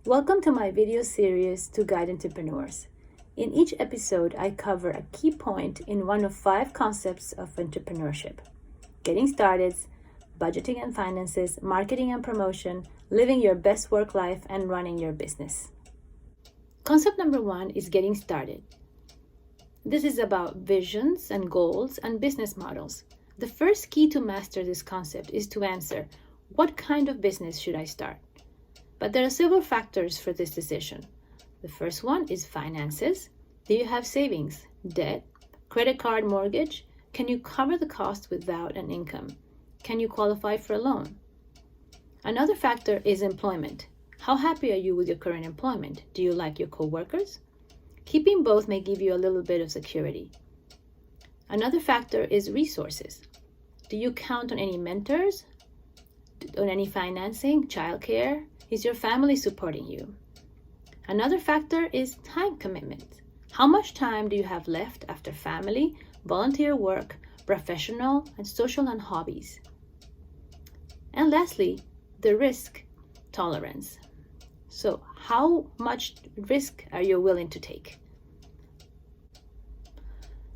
Welcome to my video series to guide entrepreneurs. In each episode, I cover a key point in one of 5 concepts of entrepreneurship: getting started, budgeting and finances, marketing and promotion, living your best work life, and running your business. Concept number 1 is getting started. This is about visions and goals and business models. The first key to master this concept is to answer, what kind of business should I start? But there are several factors for this decision. The first one is finances. Do you have savings, debt, credit card, mortgage? Can you cover the cost without an income? Can you qualify for a loan? Another factor is employment. How happy are you with your current employment? Do you like your co-workers? Keeping both may give you a little bit of security. Another factor is resources. Do you count on any mentors? On any financing, childcare? Is your family supporting you? Another factor is time commitment. How much time do you have left after family, volunteer work, professional and social and hobbies? And lastly, the risk tolerance. So how much risk are you willing to take?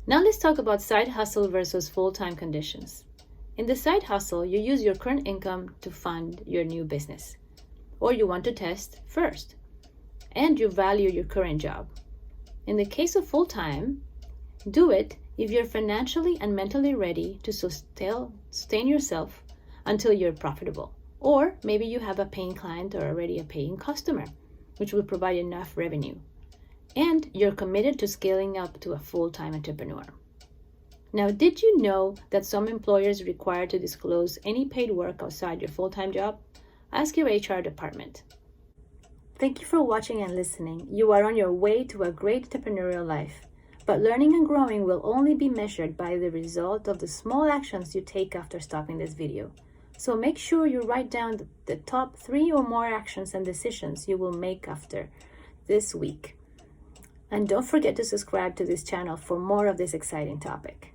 Now let's talk about side hustle versus full-time conditions. In the side hustle, you use your current income to fund your new business, or you want to test first, and you value your current job. In the case of full-time, do it if you're financially and mentally ready to sustain yourself until you're profitable. Or maybe you have a paying client or already a paying customer, which will provide enough revenue. And you're committed to scaling up to a full-time entrepreneur. Now, did you know that some employers require to disclose any paid work outside your full-time job? Ask your HR department. Thank you for watching and listening. You are on your way to a great entrepreneurial life. But learning and growing will only be measured by the result of the small actions you take after stopping this video. So make sure you write down the top 3 or more actions and decisions you will make after this week. And don't forget to subscribe to this channel for more of this exciting topic.